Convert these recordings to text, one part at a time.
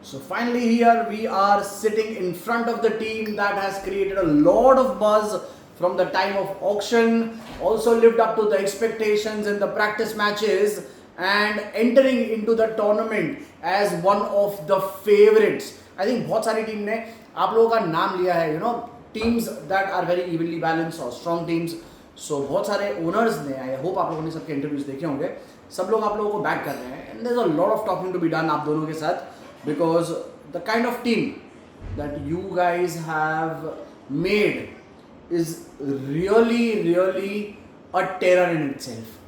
So finally here we are sitting in front of the team that has created a lot of buzz from the time of auction, also lived up to the expectations in the practice matches and entering into the tournament as one of the favorites. I think बहुत सारी team ने आप लोगों का नाम लिया है, you know, teams that are very evenly balanced or strong teams. So बहुत सारे owners ने, I hope आप लोगों ने सबके interviews देखे होंगे, सब लोग आप लोगों को back कर रहे हैं and there's a lot of talking to be done आप दोनों के साथ because the kind of team that you guys have made is really a terror in itself.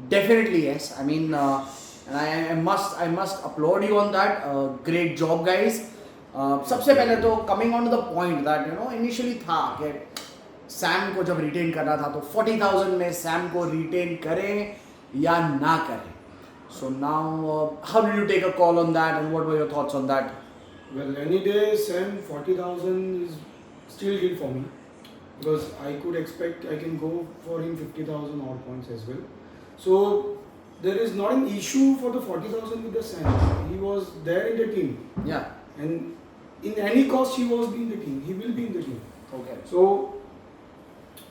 Definitely yes. I mean, and I must applaud you on that. Great job, guys. सबसे पहले तो coming on to the point that you know initially था कि Sam को जब retain करना था तो 40,000 में सैम को retain करें या ना करें. So now, how did you take a call on that, and what were your thoughts on that? Well, any day, Sam, 40,000 is still deal for me because I could expect I can go for him 50,000 odd points as well. So there is not an issue for the 40,000 with the Sam. He was there in the team. Yeah. And in any cost, he was in the team. He will be in the team. Okay. So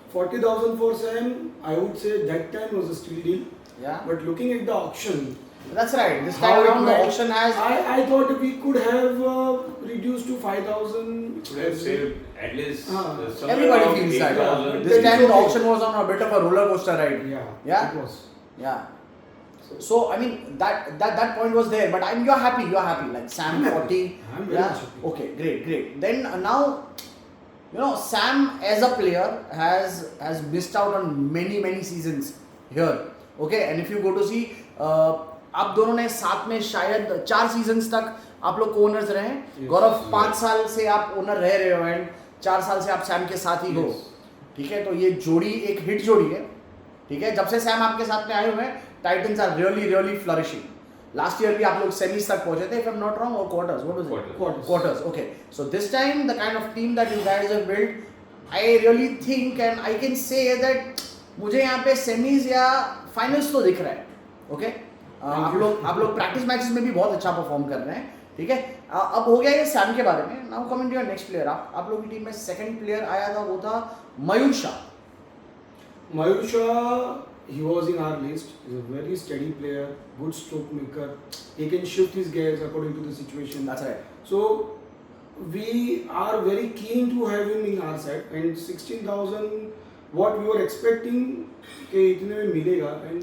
40,000 for Sam, I would say that time was a steal deal. Yeah. But looking at the auction, that's right. This time around the auction has. I thought we could have reduced to 5,000. Could have saved at least. Everybody feels that. This time the auction was on a bit of a roller coaster ride. Yeah. Yeah. It was. Yeah. So I mean that point was there, but you're happy. Like Sam 40. I'm very much happy. Okay, great. Then now, you know, Sam as a player has missed out on many seasons here. Okay, and if you go to see, आप दोनों ने साथ में शायद 4 seasons तक आप लोग owners रहे हैं. गौरव 5 साल से आप ओनर रह रहे हो एंड 4 साल से आप सैम के साथ ही हो. ठीक है, तो ये जोड़ी एक हिट जोड़ी है. ठीक है, जब से सैम आपके साथ में आए हुए हैं, Titans are really flourishing. Last year भी आप लोग सेमीज तक पहुंचे थे, if I am not wrong, और quarters. What was it? Quarters. Okay, so this time the kind of team that you guys have built, I really think and I can say that मुझे यहाँ पे semis या finals तो दिख रहा है. Okay, आप लोग प्रैक्टिस मैचेस में भी बहुत अच्छा परफॉर्म कर रहे हैं. ठीक है, अब हो गया ये सैम के बारे में. Now coming to your next player. आप लोगों की टीम में सेकंड प्लेयर आया था, वो था मयूर Shah. Mayur Shah, he was in our list. He's a very steady player, good stroke maker. He can shift his gears according to the situation. That's right. So we are very keen to have him in our side. And 16,000, what we were expecting, कि इतने में मिलेगा, and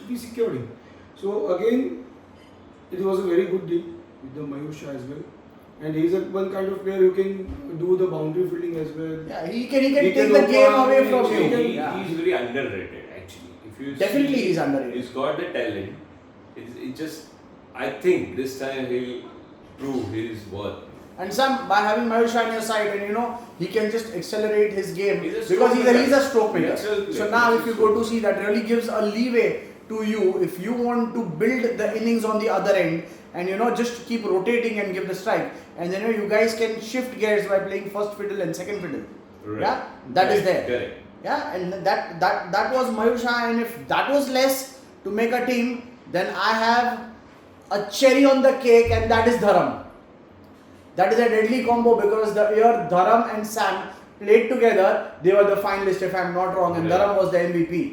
we secured him. So again, it was a very good deal with the Mayur Shah as well. And he's one kind of player who can do the boundary fielding as well. Yeah, he can take the game away from you. He's very underrated actually. If you Definitely see, he's underrated. He's got the talent. It just, I think this time he'll prove his worth. And Sam, by having Mayur Shah on your side, and you know, he can just accelerate his game because he's a stroke maker. So now if you go to see, that really gives a leeway to you if you want to build the innings on the other end and you know just keep rotating and give the strike, and then you guys can shift gears by playing first fiddle and second fiddle. Right. Yeah, that is there. Correct. Yeah, and that was Mayur Shah, and if that was less to make a team, then I have a cherry on the cake, and that is Dharam. That is a deadly combo because the year Dharam and Sam played together, they were the finalists if I am not wrong, and Dharam was the MVP.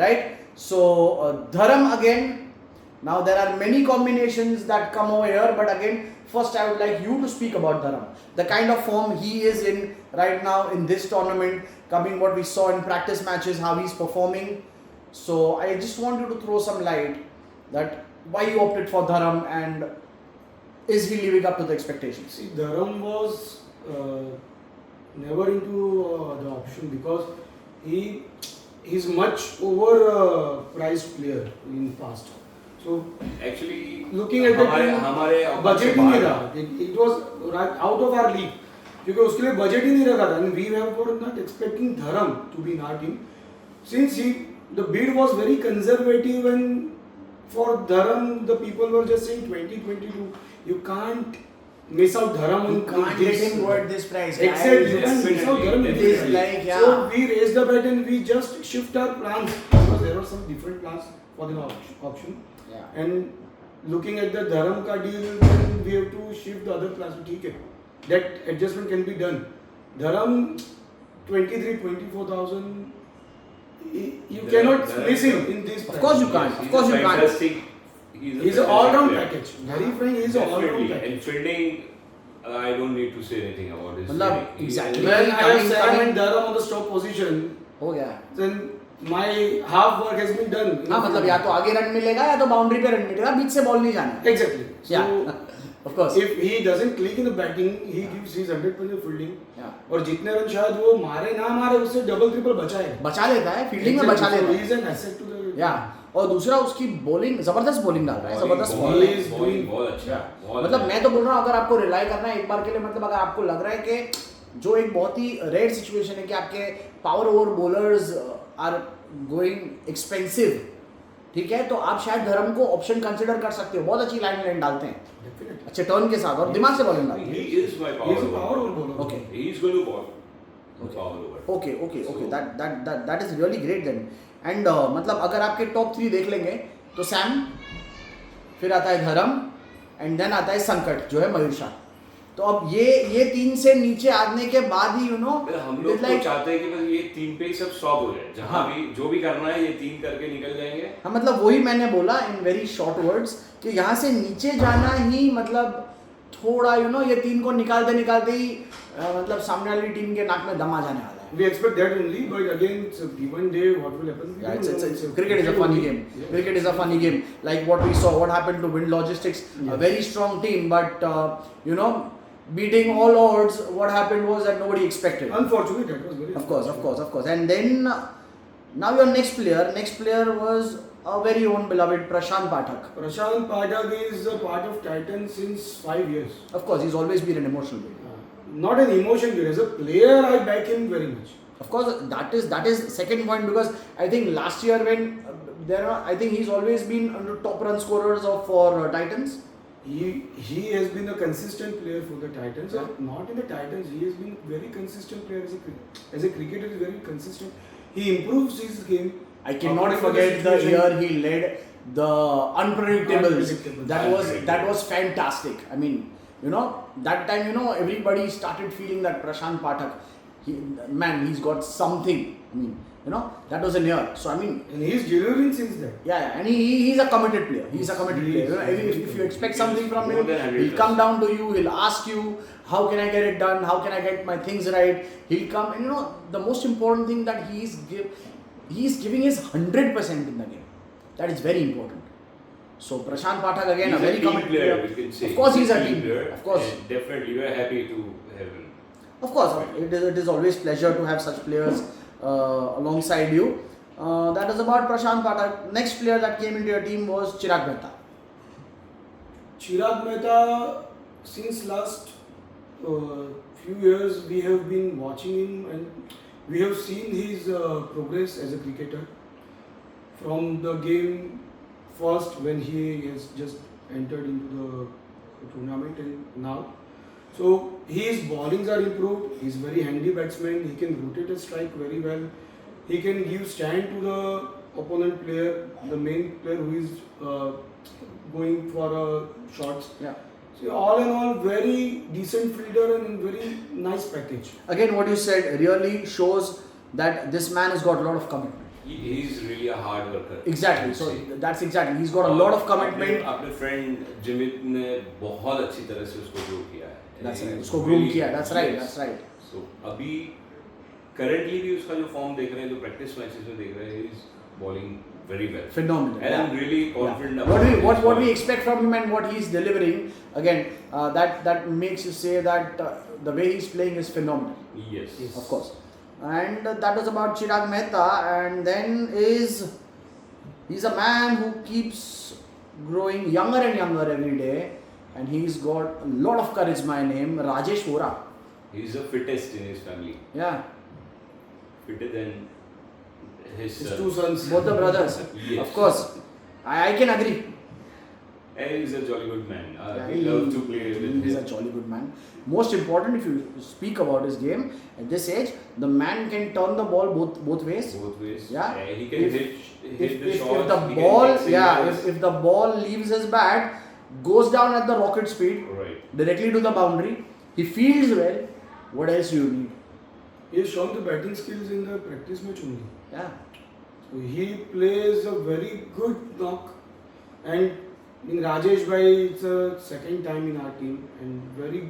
Right? So Dharam again. Now there are many combinations that come over here, but again, first I would like you to speak about Dharam. The kind of form he is in right now in this tournament, coming what we saw in practice matches, how he's performing. So I just want you to throw some light that why you opted for Dharam and is he living up to the expectations? See, Dharam was never into the option because he's much overpriced player in past. So actually, looking at the team, budget ही नहीं रहा. It was right out of our league. क्योंकि उसके लिए budget ही नहीं रखा था. And we were not expecting Dharam to be in our team. Since the bid was very conservative, and for Dharam, the people were just saying 2022. You can't miss out Dharam. You can't let him go at this price. Exactly, you can't miss out Dharam. It is like, yeah. So we raised the bet and we just shift our plans because there were some different plans for the auction. Yeah. And looking at the Dharam ka deal, then we have to shift the other class. Okay, that adjustment can be done. Dharam 24,000. You cannot miss him in this. Of course you can't. Of course you can't. Fantastic. He's an all-round package. Very frank, he's an all-round package. And fielding, I don't need to say anything about his मतलब fielding. exactly. When I have Sam coming- and Dharam on the stop position, हो गया. then my half work has been done. हाँ मतलब या तो आगे run मिलेगा या तो बाउंड्री पे रन मिलेगा, बीच से बॉल नहीं जाना. Exactly. So, Yeah. Of course. if he doesn't click in the batting, he gives his 100% fielding. Yeah. और जितने रन शायद वो मारे ना मारे उससे डबल ट्रिपल बचाएगा. बचा लेता है, फील्डिंग में बचा लेता So है. he is an asset to the. या और दूसरा उसकी बॉलिंग जबरदस्त बॉलिंग डाल रहा है, जबरदस्त bowling. बॉलिंग. बहुत अच्छा. मतलब मैं तो बोल रहा हूँ अगर आपको रिलाई करना है एक बार के लिए, मतलब अगर आपको लग रहा है कि जो एक बहुत ही रेयर सिचुएशन है कि आपके power over bowlers are going expensive, ठीक है, तो आप शायद धर्म को ऑप्शन कंसिडर कर सकते हो. बहुत अच्छी लाइन डालते हैं, Definitely. अच्छे टर्न के साथ और दिमाग से बॉलिंग डालते हैं. He is my He power is a power over. over bowler. Okay. He is going to ball. Power over. Okay that is really great then. And मतलब अगर आपके टॉप 3 देख लेंगे तो सैम, फिर आता है धर्म एंड देन आता है संकट जो है मयूर शाह. तो अब ये 3 से नीचे आने के बाद ही हम लोग तो चाहते हैं कि बस ये 3 पे ही सब स्टॉप हो जाए. जहाँ हाँ. भी जो भी करना है ये 3 करके निकल जाएंगे. हाँ मतलब वही मैंने बोला इन वेरी शॉर्ट वर्ड्स कि यहाँ से नीचे जाना ही मतलब थोड़ा ये 3 को निकालते ही मतलब सामने वाली टीम के नाक में दम आ जाने वाला है. We expect that only, but again, it's a given day. What will happen? We Yeah, don't know. it's cricket is a funny game. Yeah. Cricket is a funny game. Like what we saw, what happened to Wind Logistics, a Yes. very strong team, but beating all odds. What happened was that nobody expected. Unfortunately, that was very. Of course. And then now your next player was a very own beloved Prashant Pathak. Prashant Pathak is a part of Titan since 5 years. Of course, he's always been an emotional player. Not an emotion player. As a player, I back him very much. Of course, that is second point because I think last year when I think he's always been under top run scorers for Titans. He has been a consistent player for the Titans. Yeah. Not in the Titans. He has been very consistent player as a cricketer. Is very consistent. He improves his game. I cannot According to forget the situation. year he led the Unpredictables. Unpredictables. That was fantastic. I mean, that time everybody started feeling that Prashant Pathak, he's got something. I mean, that was a year. So I mean, And he is delivering since then. yeah, and he's a committed player. He's a committed He player. is. If you expect something from More him, than 100%. he'll come down to you. He'll ask you, how can I get it done? How can I get my things right? He'll come, and the most important thing that he's giving his 100% in the game. That is very important. So Prashant Pathak again, He's a very team committed player. player. We can say. Of course, he's a team player. player. Of course. And definitely, we are happy to have him. Of course, it is always pleasure to have such players alongside you. That is about Prashant Pathak. Next player that came into your team was Chirag Mehta. Chirag Mehta, since last few years, we have been watching him and we have seen his progress as a cricketer. From the game first when he has just entered into the tournament and now. So his bowlings are improved. He's very handy batsman. He can rotate a strike very well. He can give stand to the opponent player, the main player who is going for shots. Yeah. So all in all, very decent fielder and very nice package. Again, what you said really shows that this man has got a lot of commitment. He's really a hard worker. Exactly. So that's exactly. He's got a lot of commitment. अपने friend जिमित ने बहुत अच्छी तरह से उसको grow किया है. That's right. उसको groom किया. That's right. Yes. That's right. So अभी currently भी उसका जो form देख रहे हैं, जो practice matches में देख रहे हैं, he's bowling very well. Phenomenal. And I'm really confident Yeah. about What we expect from him and what he's delivering, again, that makes you say that the way he's playing is phenomenal. Yes. Of course. And that was about Chirag Mehta. And then he's a man who keeps growing younger and younger every day. And he's got a lot of charisma in him, Rajesh Vora. He's the fittest in his family. Yeah. Fitter than his His two sons. Both the brothers. Yes. Of course. I can agree. He's a jolly good man. Yeah, We love to play with him. He's a jolly good man. Most important, if you speak about his game at this age, the man can turn the ball both ways. Both ways. Yeah. He can hit the shots. If the he can ball, take yeah, singles. if the ball leaves his bat, goes down at the rocket speed, Right. directly to the boundary, he fields well. What else do you need? He has shown the batting skills in the practice match only. Yeah. So he plays a very good knock, and in Rajesh Bhai, it's a second time in our team, and very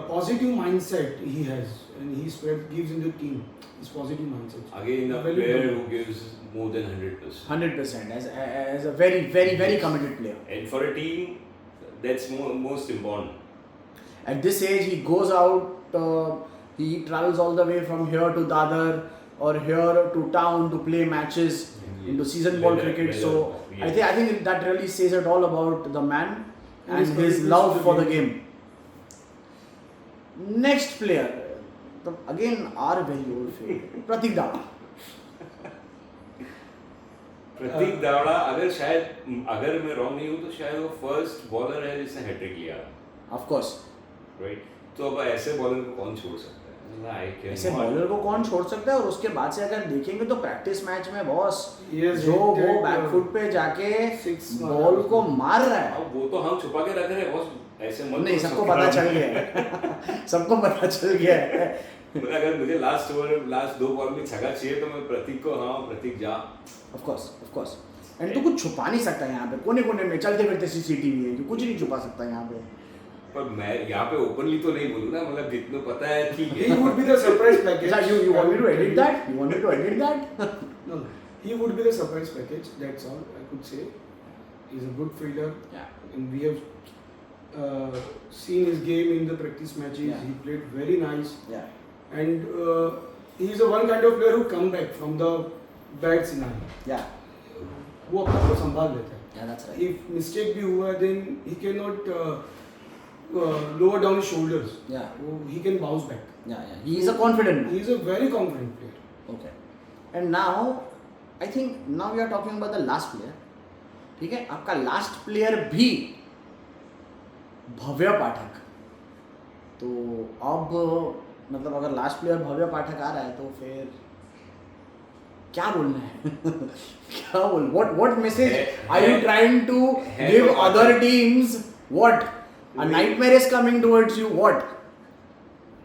positive mindset he has, and he gives in the team his positive mindset. Again, a Very player good. who gives more than 100%. 100% as a very committed player. And for a team, that's most important. At this age, he goes out, he travels all the way from here to Dadar or here to town to play matches into season ball cricket. So I think that really says it all about the man and his love for the game. Next player, again our very old favorite, Pratik Dava. प्रतीक दावड़ा अगर मैं wrong नहीं हूँ तो शायद वो first bowler है जिसने hat trick लिया. Of course. राइट. तो अब ऐसे बॉलर को कौन छोड़ सकता है? ऐसे बॉलर को कौन छोड़ सकता है? और उसके बाद से अगर देखेंगे तो प्रैक्टिस मैच में बॉस जो वो बैकफुट पे जाके बॉल को मार रहा है. अब वो तो हम छुपा के रख रहे हैं बॉस. ऐसे मत. नहीं, सबको पता चल गया है. सबको पता चल गया है. अगर मुझे लास्ट 2 बॉल में छक्का चाहिए तो मैं प्रतीक को प्रतीक जा. Of course. एंड तू कुछ छुपा नहीं सकता यहाँ पे. कोने में चलते फिरते सीसीटीवी है, कुछ नहीं छुपा सकता यहाँ पे. पर मैं यहाँ पे ओपनली तो नहीं बोलूँ ना, मतलब जितना पता है ठीक है. He would be the surprise package. You want me to edit that? You want me to edit that? No, he would be the surprise package. That's all I could say. He's a good fielder. Yeah. And we have seen his game in the practice matches. Yeah. He played very nice. Yeah. And he's a one kind of player who come back from the bad scenario. Yeah. वो अपने को संभाल लेता है. Yeah, that's right. If mistake भी हुआ, then he cannot lower down his shoulders. Yeah. He can bounce back. Yeah. He is a confident man. He is a very confident player. Okay. And now, I think now we are talking about the last player. ठीक है, आपका last player भी भव्य पाठक. तो अब मतलब अगर last player भव्य पाठक आ रहा है तो फिर क्या बोलना है? क्या बोल? What message are you trying to give other teams? What? A nightmare is coming towards you. What?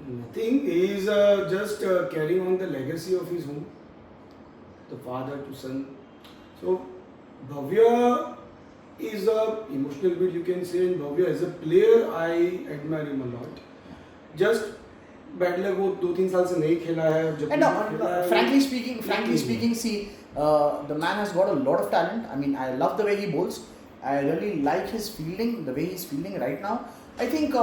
Nothing. He is just carrying on the legacy of his home, the father to son. So Bhavya is a emotional bit, you can say, and Bhavya as a player I admire him a lot. Just bad luck, वो 2-3 साल से नहीं खेला है. And frankly speaking, see, the man has got a lot of talent. I mean, I love the way he bowls. I really like his fielding, the way he's fielding right now. I think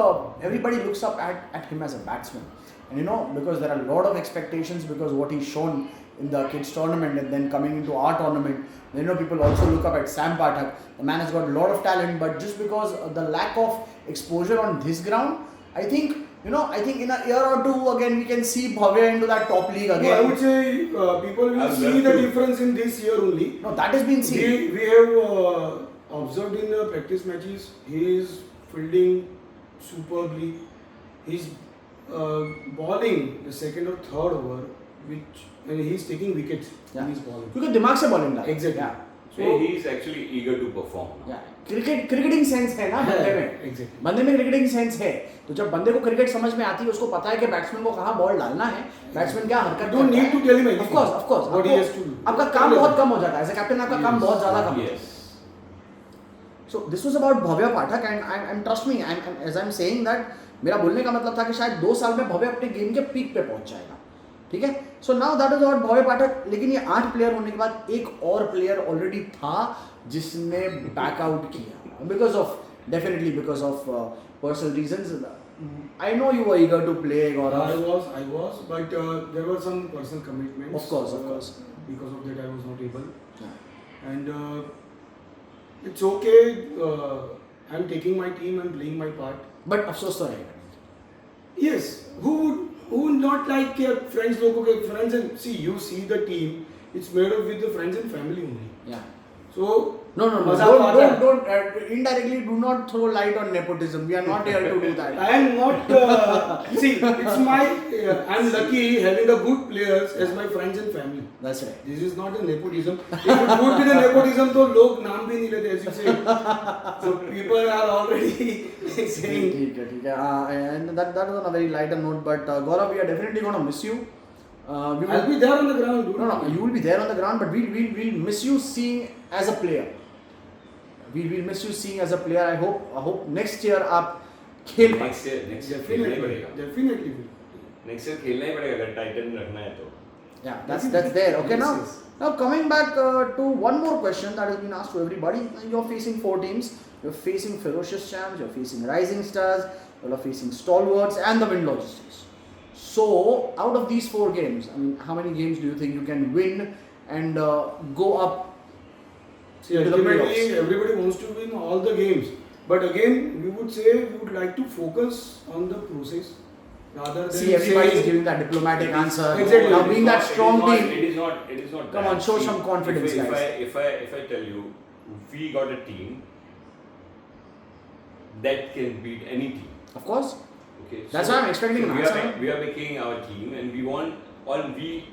everybody looks up at him as a batsman. And you know, because there are a lot of expectations because what he's shown in the kids tournament and then coming into our tournament, you know, people also look up at Sam Pathak. The man has got a lot of talent, but just because the lack of exposure on this ground, I think in a year or two again we can see Bhavya into that top league again. No, I would say people will see the difference in this year only. No, that has been seen. We have observed in the practice matches, he is fielding superbly. He's bowling the second or third over, and he's taking wickets in his bowling. क्योंकि दिमाग से bowling डालता है. Exactly. Yeah. So he is actually eager to perform. Yeah. cricketing sense है ना बंदे में. Exactly. बंदे में cricketing sense है. तो जब बंदे को क्रिकेट समझ में आती है, उसको पता है कि बैट्समैन को कहाँ बॉल डालना है, बैट्समैन क्या हरकत करता है. Don't need to tell him anything. Of course. What he has to do. आपका काम बहुत कम हो जाता है. एज ए कैप्टन आपका काम बहुत ज़्यादा कम. Yes. So this was about Bhavya Pathak and I'm trust me, as I'm saying that मेरा बोलने का मतलब था कि शायद 2 साल में भव्य अपने गेम के पीक पे पहुंच जाएगा. ठीक है. So now that is about Bhavya Pathak. लेकिन ये 8 प्लेयर होने के बाद एक और प्लेयर ऑलरेडी था जिसने बैक आउट किया because of personal reasons. I know you were eager to play, Gaurav. I was, but there were some personal commitments. Of course. Because of that, I was not able. Yeah. And it's okay. I'm taking my team and playing my part. But अफसोस तो रहेगा. Yes. Who would not like friends? Logo के friends and see the team. It's made up with the friends and family only. Yeah. So No. मजाक Don't indirectly do not throw light on nepotism. We are not here to do that. I am not. See, it's my. I'm lucky having the good players as my friends and family. That's right. This is not a nepotism. If it would be the nepotism, तो लोग नाम भी नहीं लेते, as you say. So people are already saying. ठीक है. And that was on a very lighter note. But Gaurav, we are definitely going to miss you. I'll be there on the ground, dude. No, you will be there on the ground, but we'll miss you seeing as a player. We'll miss you seeing as a player. I hope next year आप खेल पाए. Next year खेलना ही पड़ेगा. Definitely. Next year खेलना ही पड़ेगा अगर Titan रखना है तो. Yeah, that's there. Okay, now coming back to one more question that has been asked to everybody. You're facing 4 teams. You're facing ferocious champs. You're facing rising stars. You're facing stalwarts and the Wind Logistics. So out of these 4 games, I mean, how many games do you think you can win and go up? See, ultimately, everybody wants to win all the games. But again, we would say we would like to focus on the process rather than See, everybody is saying, giving that diplomatic answer. Exactly. Now, being that strong team. It is not. Come that. on, show See, some confidence, guys. If I tell you, we got a team that can beat any team. Of course. Okay. That's why I'm expecting an answer. We are making our team, and we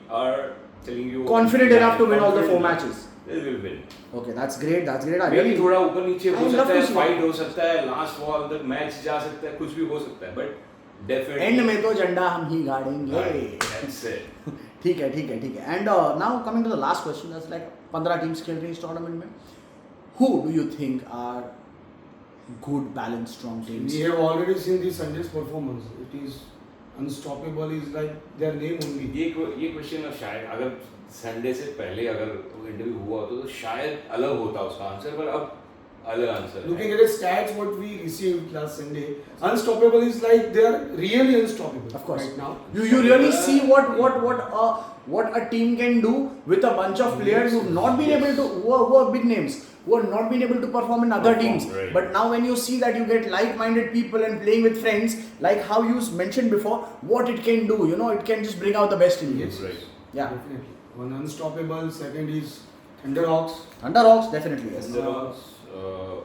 are telling you Confident enough to win all the 4 matches. They will win. Okay, that's great. I maybe really थोड़ा ऊपर नीचे हो I love सकता है, to see fight हो सकता है, last ball तक मैच जा सकता है, कुछ भी हो सकता है, but definitely एंड में तो झंडा हम ही गाड़ेंगे. That's it. ठीक है. And now coming to the last question, that's like 15 teams खेल रही हैं इस टूर्नामेंट में. Who do you think are good, balanced, strong teams? we have already seen the Sunday's performance. It is unstoppable. Is like their name only. ये question शायद अगर Sunday से पहले अगर इंटरव्यू हुआ होता तो शायद अलग होता उसका आंसर, पर अब अलग आंसर है. Looking at the stats, what we received last Sunday, unstoppable is like they are really unstoppable. Of course. Right now. You really see what a team can do with a bunch of players who've not been able to, who are big names, who have not been able to perform in other teams. Right. But now when you see that you get like-minded people and playing with friends, like how you mentioned before, what it can do, it can just bring out the best in you. Yes, right. Yeah. Definitely. One unstoppable. Second is Thunderhawks. Thunderhawks, definitely, yes. Thunderhawks,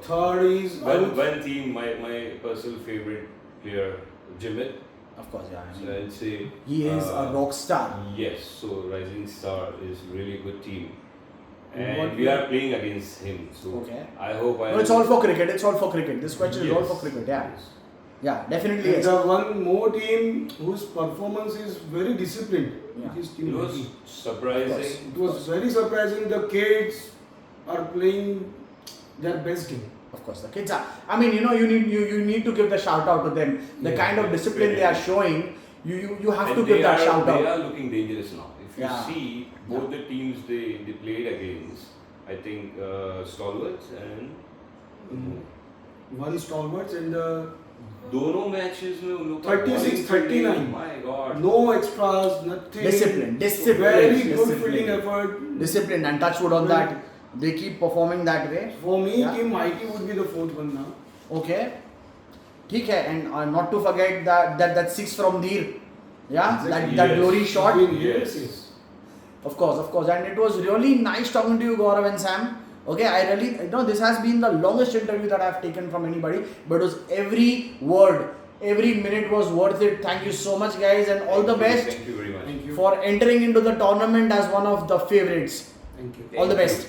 Third is one team, my personal favorite player, Jimit. Of course, yeah. I So mean, I'd say he is a rock star. Yes, so Rising Star is really good team, and What we are playing against him. So Okay. I hope No, it's all for cricket. This question is all for cricket, yeah. Yes. Yeah, definitely, And yes. the one more team whose performance is very disciplined. Yeah. Which is It Team was Hockey. surprising. It was very surprising. The kids are playing their best game. Of course, the kids are. I mean, you need to give the shout out to them. The Yeah, kind of discipline they are showing, you have And to give that shout They out. are looking dangerous now. If you Yeah. see both the teams they played against, I think Stalwarts and One stalwarts and the दोनों matches में उन लोग 36-39. My God. no extras, nothing. Discipline. Very good Discipline. fielding effort. Discipline and touch wood on that. They keep performing that way. For me, Yeah. Team IT would be the fourth one now. Okay. ठीक है, and not to forget that 6 from Dheer. Yeah, Exactly. that Yes. glory shot. Yes. Of course, and it was really nice talking to you, Gaurav and Sam. Okay, I really, this has been the longest interview that I've taken from anybody, but it was every word, every minute was worth it. Thank you so much, guys, and all the best Thank you very much. Thank you. for entering into the tournament as one of the favorites. Thank you. All the best.